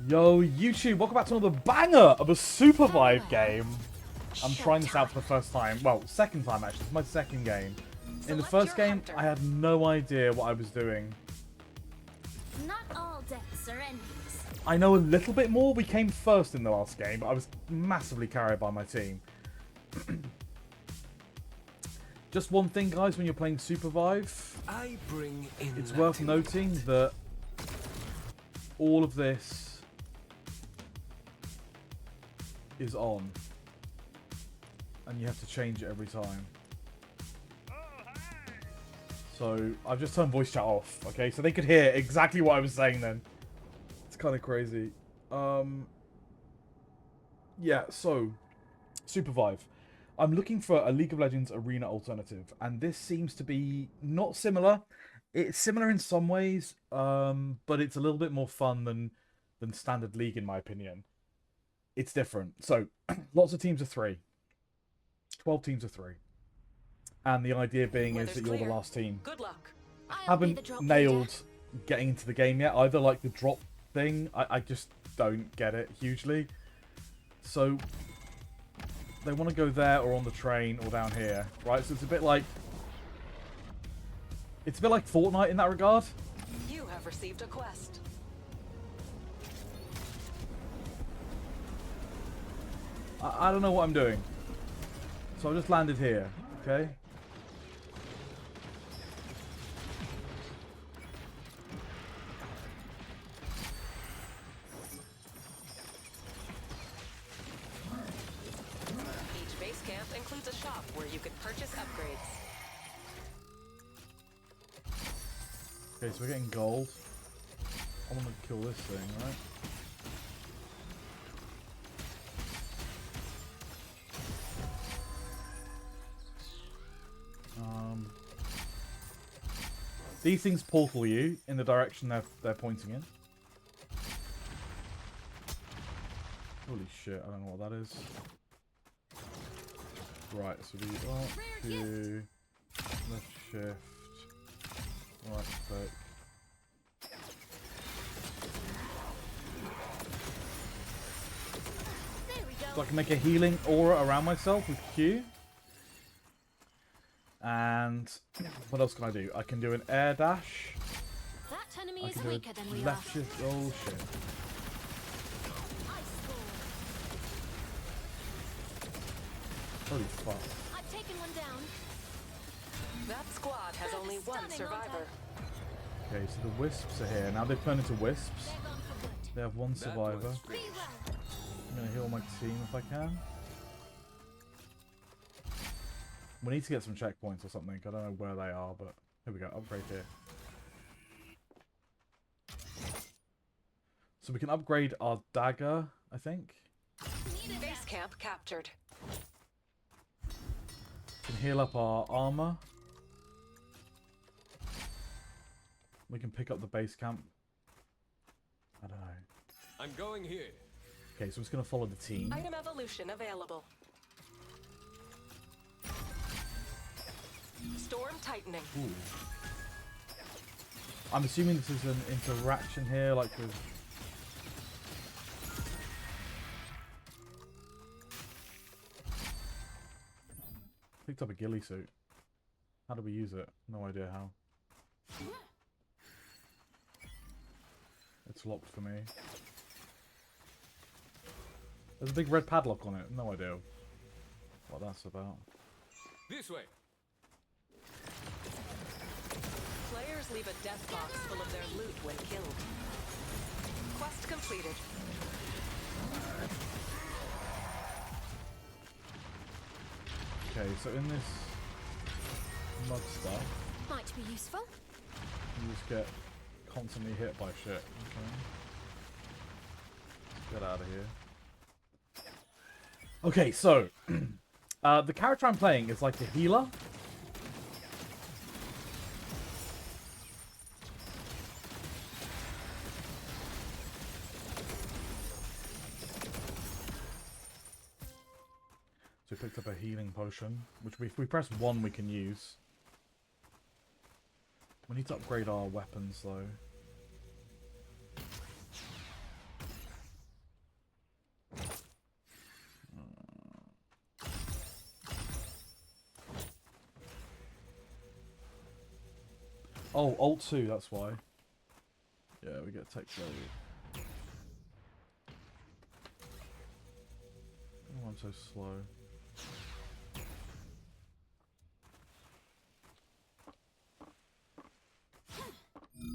Yo, YouTube, welcome back to another banger of a Supervive game. I'm trying this out for the first time. Well, second time actually. It's my second game. In the first game, I had no idea what I was doing. Not all deaths are enemies. I know a little bit more. We came first in the last game, but I was massively carried by my team. Just one thing, guys, when you're playing Supervive, it's worth noting that all of this is on, and you have to change it every time. So I've just turned voice chat off, okay, so they could hear exactly what I was saying then. It's kind of crazy. Yeah, so Supervive. I'm looking for a League of Legends arena alternative, and this seems to be not similar. It's similar in some ways, but it's a little bit more fun than standard League, in my opinion. It's different. So, lots of teams of 3. 12 teams of 3. And the idea being is that you're the last team. Good luck. I haven't nailed getting into the game yet. Either like the drop thing, I just don't get it hugely. So, they want to go there or on the train or down here, right? So it's a bit like... It's a bit like Fortnite in that regard. You have received a quest. I don't know what I'm doing. So I just landed here, okay? Each base camp includes a shop where you can purchase upgrades. Okay, so we're getting gold. I want to kill this thing, right? These things portal you in the direction they're pointing in. Holy shit, I don't know what that is. Right, so we up, Q, left shift, right click. So I can make a healing aura around myself with Q. And what else can I do? I can do an air dash. That enemy I is can do weaker than we are. left shift. Oh shit. Holy fuck. I've taken one down. That squad has only one survivor. Okay, so the wisps are here. Now they've turned into wisps. They're gone for good. They have one survivor. Be well. I'm gonna heal my team if I can. We need to get some checkpoints or something. I don't know where they are, but here we go. Upgrade here. So we can upgrade our dagger, I think. Base camp captured. We can heal up our armor. We can pick up the base camp. I don't know. I'm going here. Okay, so I'm just gonna follow the team. Item evolution available. Storm tightening. Ooh. I'm assuming this is an interaction here, like with... Picked up a ghillie suit. How do we use it? No idea how. It's locked for me. There's a big red padlock on it. No idea what that's about. This way. Players leave a death box full of their loot when killed. Quest completed. Okay, so in this mud stuff, Might be useful. you just get constantly hit by shit. Okay. Let's get out of here. Okay, so the character I'm playing is like a healer. So we picked up a healing potion, which if we press 1 we can use. We need to upgrade our weapons though. Oh, Alt 2, that's why. Yeah, we get tech blade. Oh, I'm so slow.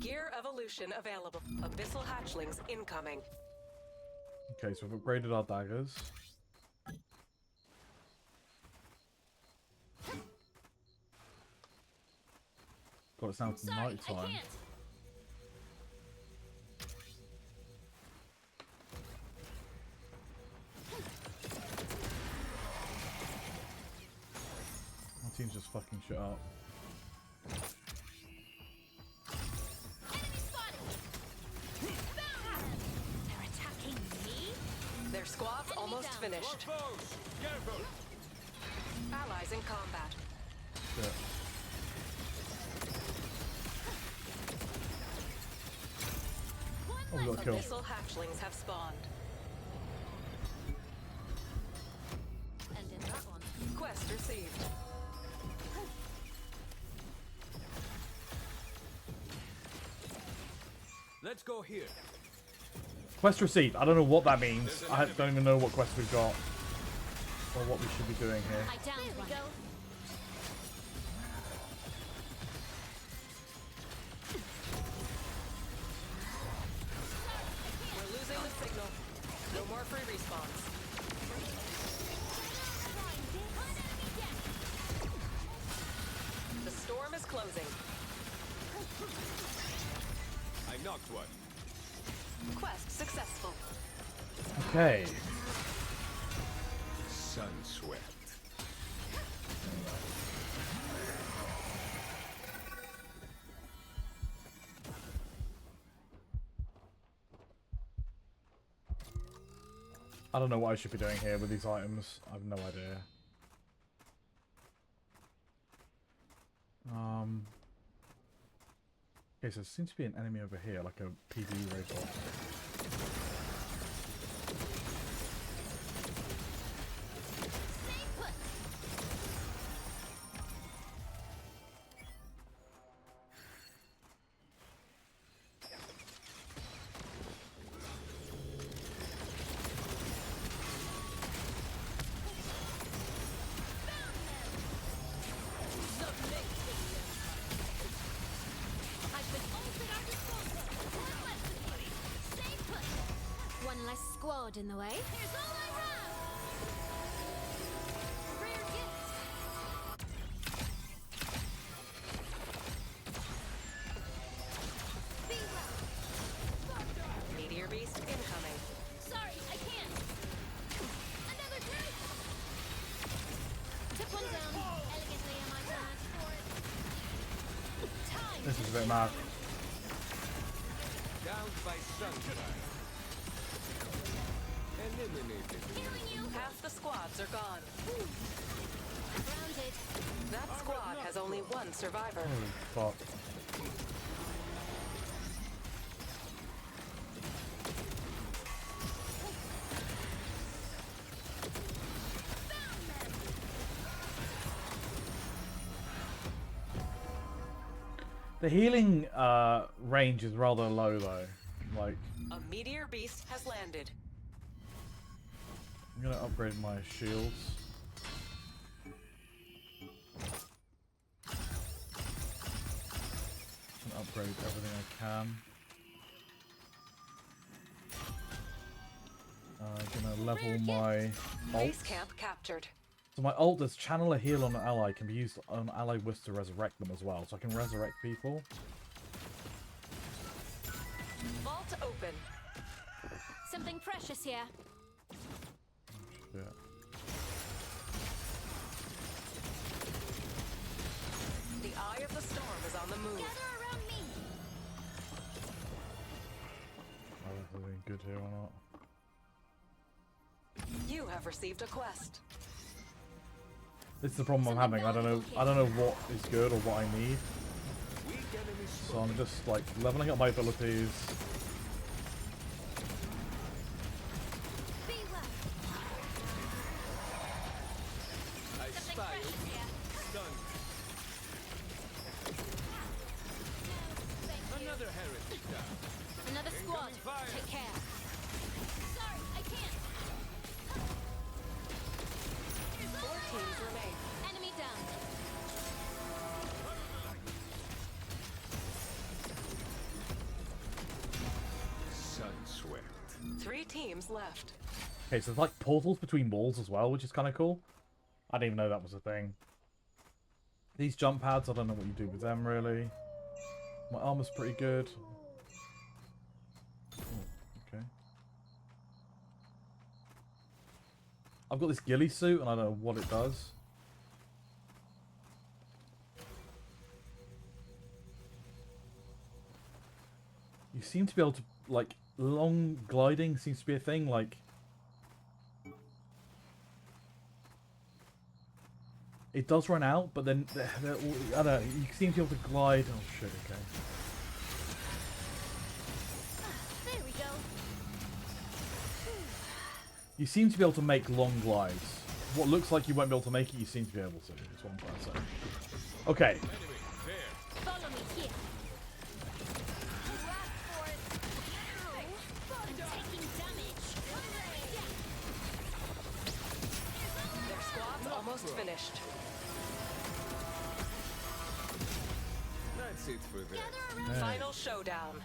Gear evolution available. Abyssal hatchlings incoming. Okay, so we've upgraded our daggers. God, it's now Sorry, night I time. can't. My team's just fucking shit up. Enemy spotted. They're attacking me. Their squad's Enemy almost down. finished. Foes! Careful! Allies in combat. Shit. Oh, we got a kill. Abyssal hatchlings have spawned. And in that one. Quest received. Let's go here. Quest received. I don't know what that means. I don't even know what quest we've got. Or what we should be doing here. I downed one. Go. We're losing the signal. No more free respawns. The storm is closing. I knocked one. Quest successful. Okay. Sun swept. I don't know what I should be doing here with these items. I have no idea. Okay, so there seems to be an enemy over here, like a PvE raid boss. Stay put. I've been altered our disposal. Stay put. One less squad in the way. Here's all I have. Rare gift. Be well. Meteor beast incoming. Sorry, I can't. Another group. Took one down. Elegantly, am I glad for it? Time. This is a bit mad. Downed by sunshine. Eliminated. Healing you. Half the squads are gone. Grounded. That squad has only one survivor. Holy fuck. The healing range is rather low though. Like, A meteor beast has landed. I'm gonna upgrade my shields. And upgrade everything I can. Gonna level my ult. Base camp captured. So my ult does channel a heal on an ally, can be used on ally wish to resurrect them as well. So I can resurrect people. Vault open. Something precious here. Yeah. The eye of the storm is on the move. Gather around me. I don't know if there's anything good here or not. You have received a quest. This is the problem I'm having. I don't know what is good or what I need. Weak enemy So I'm just like leveling up my abilities. Be well. I Something spy precious you. here. Stunned. Another squad. fire. Take care. Sorry, I can't. 4 teams remain. Enemy down. Sun swept. 3 teams left. Okay, so there's like portals between walls as well, which is kind of cool. I didn't even know that was a thing. These jump pads, I don't know what you do with them really. My armor's pretty good. Oh, okay. I've got this ghillie suit and I don't know what it does. You seem to be able to, like, long gliding seems to be a thing, like... It does run out, but then, I don't know, you seem to be able to glide... Oh shit, okay. There we go. You seem to be able to make long glides. What looks like you won't be able to make it, you seem to be able to. That's what I'm trying to say. Okay. Enemy there. Follow me here. You asked for it. Ow! I'm taking damage. Their squad's almost finished. That's it for them. Gather around. Hey, Final showdown.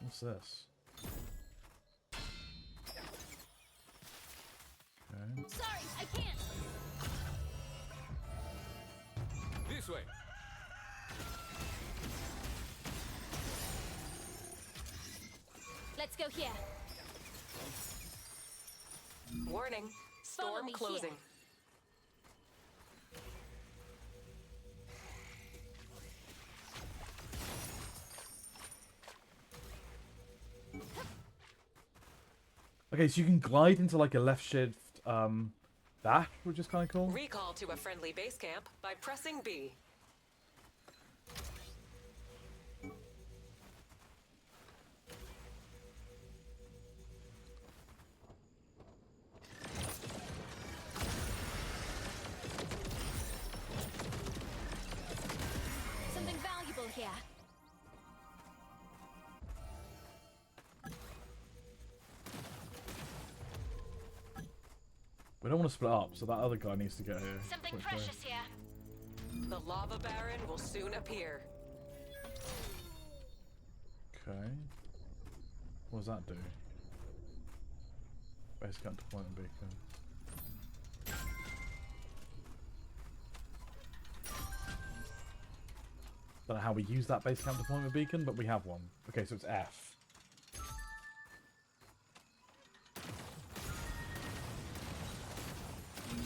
what's this? Okay. Sorry, I can't. This way. Let's go here. Warning. Follow Storm me closing. here. Okay, so you can glide into like a left shift dash, which is kind of cool. Recall to a friendly base camp by pressing B. Something valuable here. We don't want to split up, so that other guy needs to get here. Something quickly. precious here. The lava baron will soon appear. Okay. What does that do? Base camp deployment beacon. Don't know how we use that base camp deployment beacon, but we have one. Okay, so it's F.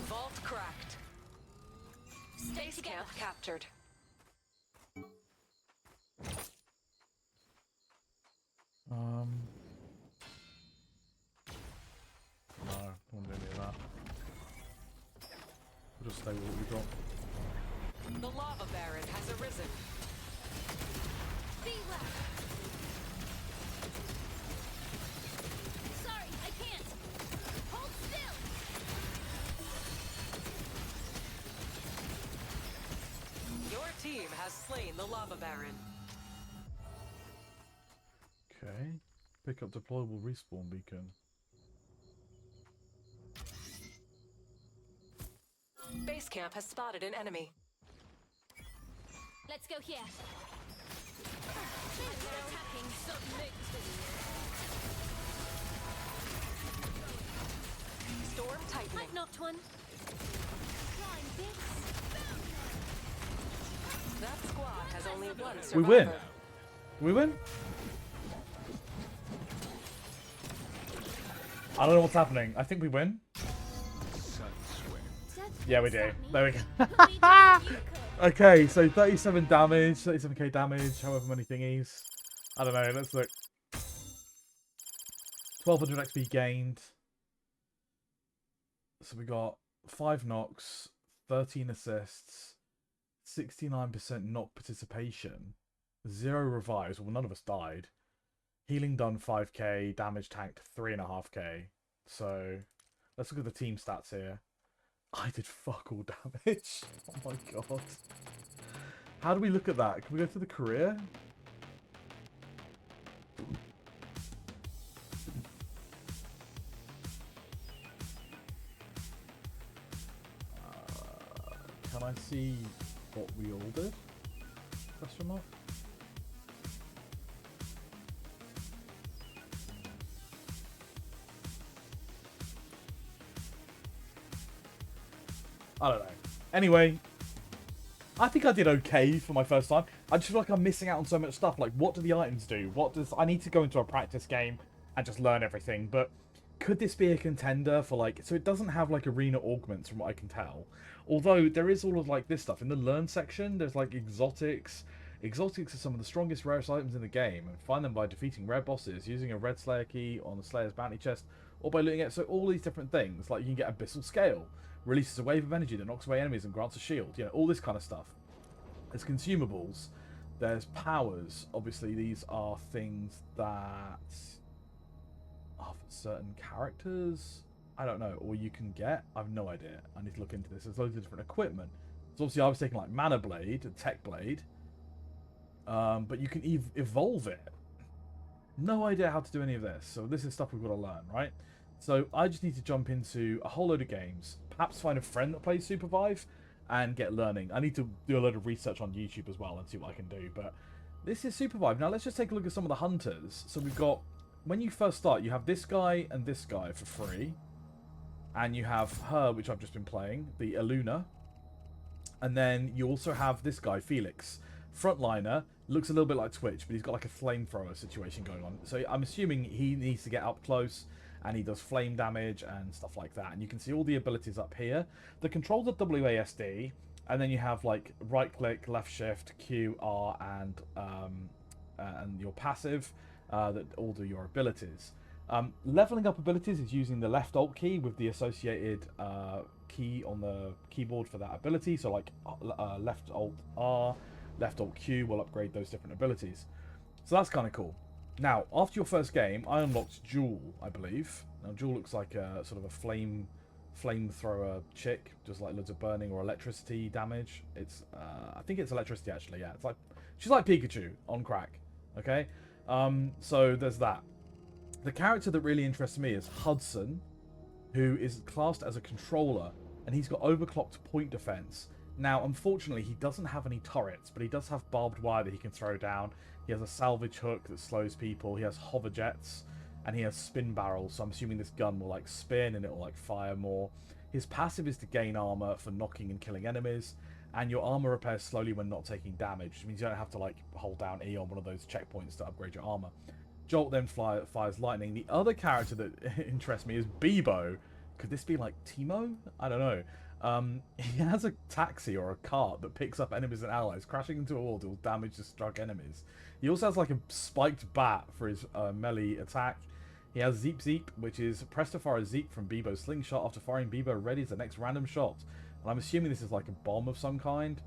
Vault cracked. Base camp captured. No, I won't do any of that. We'll just stay with what we got. The lava baron has arisen. Be left. Sorry, I can't. Hold still. Your team has slain the lava baron. Okay. Pick up deployable respawn beacon. Base camp has spotted an enemy. Let's go here. They're attacking. Storm tightening. I've knocked one. Flying bits. That squad has only one survivor. We win. We win? I don't know what's happening. I think we win. Sun swept. Yeah, we do. There we go. Okay, so 37 damage, 37k damage, however many thingies. I don't know, let's look. 1200 XP gained. So we got 5 knocks, 13 assists, 69% knock participation, 0 revives. Well, none of us died. Healing done 5k, damage tanked 3.5k. So let's look at the team stats here. I did fuck all damage. Oh my god. How do we look at that? Can we go to the career? see what we all did? Question mark. I don't know. Anyway, I think I did okay for my first time. I just feel like I'm missing out on so much stuff. Like, what do the items do? What does... I need to go into a practice game and just learn everything. But could this be a contender for, like... So it doesn't have, like, arena augments from what I can tell. Although, there is all of, like, this stuff. In the learn section, there's, like, exotics. Exotics are some of the strongest, rarest items in the game. And find them by defeating rare bosses, using a red Slayer key on the Slayer's bounty chest, or by looting it. So all these different things. Like, you can get Abyssal Scale. Releases a wave of energy that knocks away enemies and grants a shield. You know, all this kind of stuff. There's consumables. There's powers. Obviously, these are things that are for certain characters. I don't know. Or you can get. I have no idea. I need to look into this. There's loads of different equipment. So obviously, I was taking like Mana Blade and Tech Blade. But you can evolve it. No idea how to do any of this. So this is stuff we've got to learn, right? So I just need to jump into a whole load of games, perhaps find a friend that plays Supervive, and get learning. I need to do a load of research on YouTube as well and see what I can do. But this is Supervive. Now let's just take a look at some of the hunters. So we've got, when you first start, you have this guy and this guy for free. And you have her, which I've just been playing, the Elluna. And then you also have this guy, Felix. Frontliner, looks a little bit like Twitch, but he's got like a flamethrower situation going on. So I'm assuming he needs to get up close. And he does flame damage and stuff like that. And you can see all the abilities up here. The controls are WASD, and then you have like right click, left shift, Q, R, and your passive that all do your abilities. Leveling up abilities is using the left alt key with the associated key on the keyboard for that ability. So like left alt R, left alt Q will upgrade those different abilities. So that's kind of cool. Now, after your first game, I unlocked Jewel, I believe. Now, Jewel looks like a sort of a flamethrower chick, just like loads of burning or electricity damage. It's, I think it's electricity actually. Yeah, it's like she's like Pikachu on crack. Okay, so there's that. The character that really interests me is Hudson, who is classed as a controller, and he's got overclocked point defense. Now, unfortunately, he doesn't have any turrets, but he does have barbed wire that he can throw down. He has a salvage hook that slows people. He has hover jets, and he has spin barrels. So I'm assuming this gun will like spin and it will like fire more. His passive is to gain armor for knocking and killing enemies, and your armor repairs slowly when not taking damage, which means you don't have to like hold down E on one of those checkpoints to upgrade your armor. Jolt then fires lightning. The other character that interests me is Bebo. Could this be like Teemo? I don't know. He has a taxi or a cart that picks up enemies and allies, crashing into a wall deals damage to struck enemies. He also has like a spiked bat for his melee attack. He has Zeep Zeep, which is press to fire a Zeep from Bebo's slingshot. After firing, Bebo readies the next random shot. And I'm assuming this is like a bomb of some kind.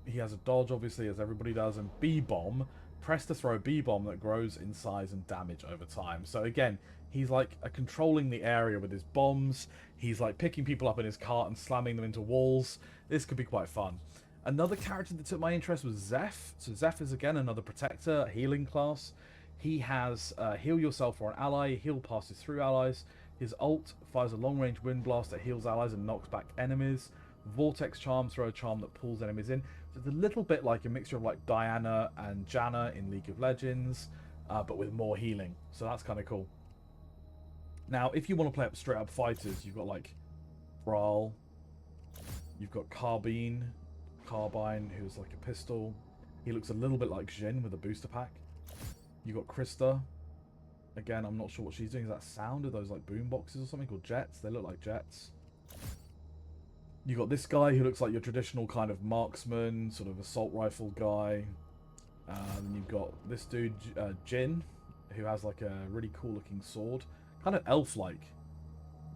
He has a dodge, obviously, as everybody does. And B-bomb, press to throw a B-bomb that grows in size and damage over time. So again, he's like controlling the area with his bombs. He's like picking people up in his cart and slamming them into walls. This could be quite fun. Another character that took my interest was Zeph. So Zeph is again another protector, healing class. He has heal yourself or an ally. Heal passes through allies. His ult fires a long-range wind blast that heals allies and knocks back enemies. Vortex charm, throw a charm that pulls enemies in. So it's a little bit like a mixture of like Diana and Janna in League of Legends, but with more healing. So that's kind of cool. Now, if you want to play up straight up fighters, you've got like Brawl, you've got Carbine, who's like a pistol. He looks a little bit like Jhin with a booster pack. You've got Krista. Again, I'm not sure what she's doing. Is that sound? Are those like boom boxes or something called jets? They look like jets. You got this guy who looks like your traditional kind of marksman, sort of assault rifle guy. Then you've got this dude, Jin, who has like a really cool looking sword. Kind of elf-like,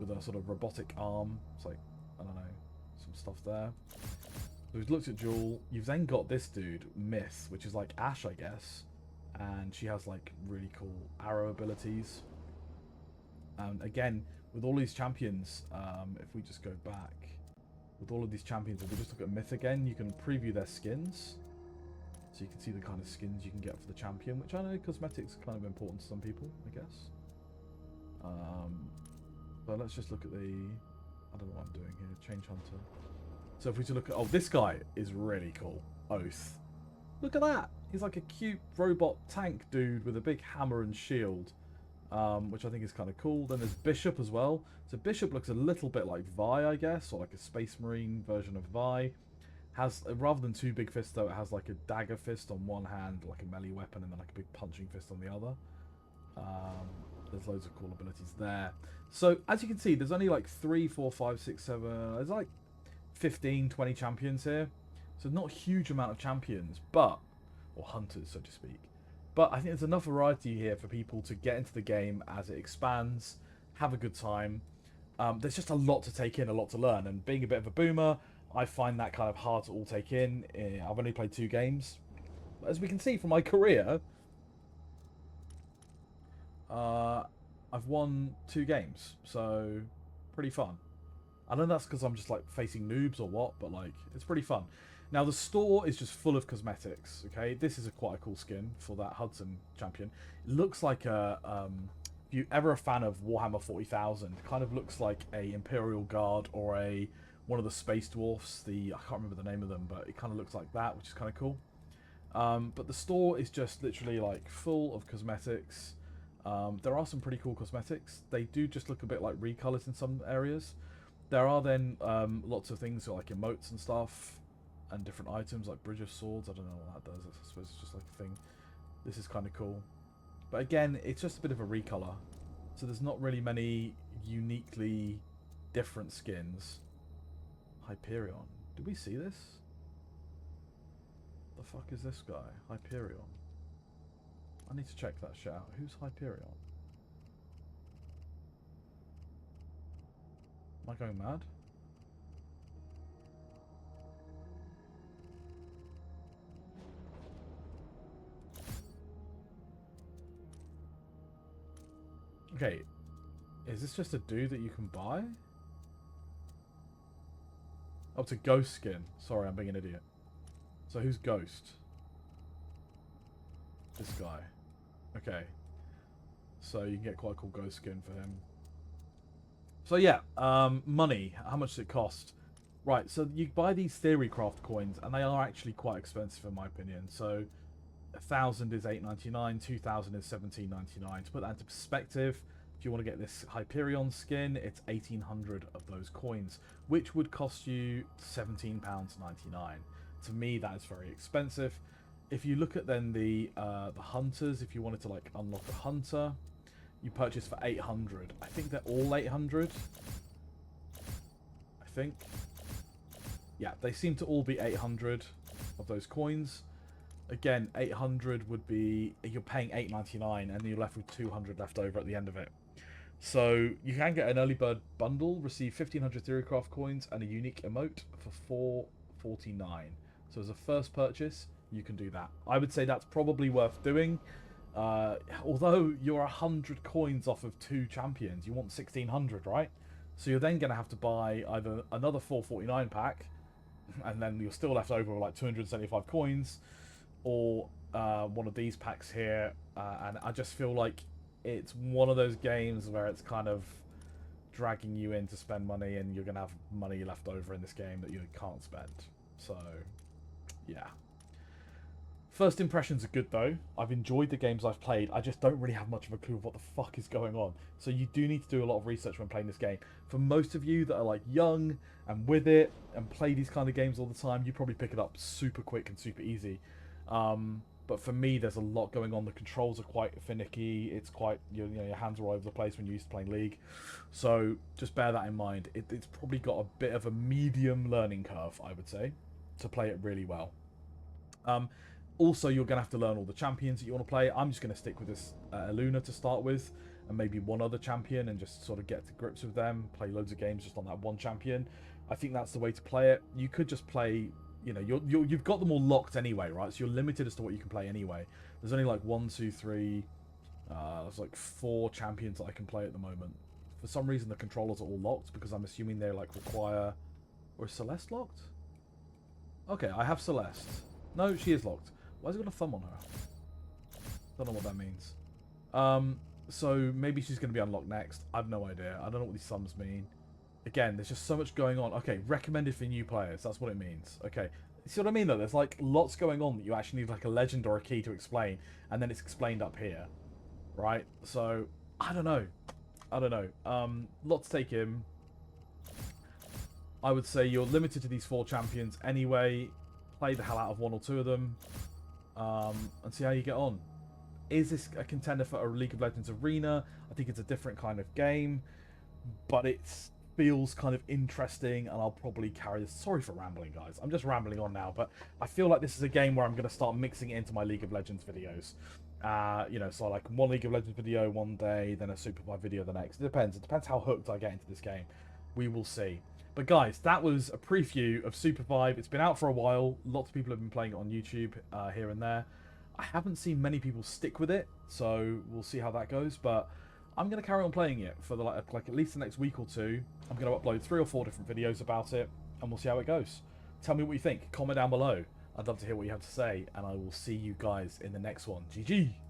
with a sort of robotic arm. It's like, I don't know, some stuff there. So we've looked at Jewel. You've then got this dude, Myth, which is like Ashe, I guess. And she has like really cool arrow abilities. And again, with all these champions, if we just go back, with all of these champions, if we just look at Myth again, you can preview their skins. So you can see the kind of skins you can get for the champion, which I know cosmetics are kind of important to some people, I guess. But let's just look at the... I don't know what I'm doing here. Change Hunter. So if we to look at... Oh, this guy is really cool. Oath. Look at that. He's like a cute robot tank dude with a big hammer and shield. Which I think is kind of cool. Then there's Bishop as well. So Bishop looks a little bit like Vi, I guess, or like a Space Marine version of Vi. Has, rather than two big fists though, it has like a dagger fist on one hand, like a melee weapon, and then like a big punching fist on the other. There's loads of cool abilities there. So as you can see, there's only like 3, 4, 5, 6, 7. There's like 15, 20 champions here. So not a huge amount of champions, but, or hunters, so to speak. But I think there's enough variety here for people to get into the game as it expands, have a good time. There's just a lot to take in, a lot to learn. And being a bit of a boomer, I find that kind of hard to all take in. I've only played 2 games. But as we can see from my career, I've won 2 games. So, pretty fun. I don't know that's because I'm just like facing noobs or what, but like, it's pretty fun. Now, the store is just full of cosmetics, okay? This is quite a cool skin for that Hudson champion. It looks like a, if you're ever a fan of Warhammer 40,000, it kind of looks like a Imperial Guard or a one of the Space Dwarfs. I can't remember the name of them, but it kind of looks like that, which is kind of cool. But the store is just literally like full of cosmetics. There are some pretty cool cosmetics. They do just look a bit like recolors in some areas. There are then lots of things like emotes and stuff. And different items like Bridge of Swords. I don't know what that does. I suppose it's just like a thing. This is kind of cool. But again, it's just a bit of a recolor. So there's not really many uniquely different skins. Hyperion. Did we see this? The fuck is this guy? Hyperion. I need to check that shit out. Who's Hyperion? Am I going mad? Okay, is this just a dude that you can buy? Oh, it's a ghost skin. Sorry, I'm being an idiot. So who's Ghost? This guy. Okay. So you can get quite a cool ghost skin for him. So yeah, money. How much does it cost? Right, so you buy these Theorycraft coins, and they are actually quite expensive in my opinion. So 1,000 is $8.99, 2,000 is $17.99. To put that into perspective, if you want to get this Hyperion skin, it's 1,800 of those coins, which would cost you £17.99. To me, that is very expensive. If you look at then the hunters, if you wanted to like unlock a hunter, you purchase for 800. I think they're all 800. I think. Yeah, they seem to all be 800 of those coins. Again, 800 would be, you're paying $8.99 and then you're left with 200 left over at the end of it. So you can get an early bird bundle, receive 1,500 Theorycraft coins and a unique emote for $4.49. So as a first purchase, you can do that. I would say that's probably worth doing. Although you're 100 coins off of 2 champions, you want 1,600, right? So you're then going to have to buy either another $4.49 pack, and then you're still left over with like 275 coins, or one of these packs here, and I just feel like it's one of those games where it's kind of dragging you in to spend money, and you're going to have money left over in this game that you can't spend. So, yeah. First impressions are good though. I've enjoyed the games I've played. I just don't really have much of a clue of what the fuck is going on. So you do need to do a lot of research when playing this game. For most of you that are like young and with it and play these kind of games all the time, you probably pick it up super quick and super easy. But for me, there's a lot going on. The controls are quite finicky. It's quite, you know, your hands are all over the place when you're used to playing League. So just bear that in mind. It's probably got a bit of a medium learning curve, I would say, to play it really well. Also, you're going to have to learn all the champions that you want to play. I'm just going to stick with this Elluna to start with, and maybe one other champion, and just sort of get to grips with them. Play loads of games just on that one champion. I think that's the way to play it. You could just play, you know, you've got them all locked anyway, right? So you're limited as to what you can play anyway. There's only like 1, 2, 3, there's like 4 champions that I can play at the moment. For some reason, the controllers are all locked because I'm assuming they like require... Or is Celeste locked? Okay, I have Celeste. No, she is locked. Why has it got a thumb on her? Don't know what that means. So maybe she's going to be unlocked next. I have no idea. I don't know what these thumbs mean. again, there's just so much going on. Okay, recommended for new players. That's what it means. Okay. You see what I mean, though? There's, like, lots going on that you actually need, like, a legend or a key to explain. And then it's explained up here. Right? So, I don't know. I don't know. Lot to take in. I would say you're limited to these 4 champions anyway. Play the hell out of 1 or 2 of them. And see how you get on. Is this a contender for a League of Legends arena? I think it's a different kind of game. But it feels kind of interesting, and I'll probably carry this. Sorry for rambling, guys. I'm just rambling on now, but I feel like this is a game where I'm going to start mixing it into my League of Legends videos. You know, so like one League of Legends video one day, then a Supervive video the next. It depends. It depends how hooked I get into this game. We will see. But guys, that was a preview of Supervive. It's been out for a while. Lots of people have been playing it on YouTube here and there. I haven't seen many people stick with it, so we'll see how that goes. But I'm going to carry on playing it for the like at least the next week or two. I'm going to upload 3 or 4 different videos about it, and we'll see how it goes. Tell me what you think. Comment down below. I'd love to hear what you have to say, and I will see you guys in the next one. GG!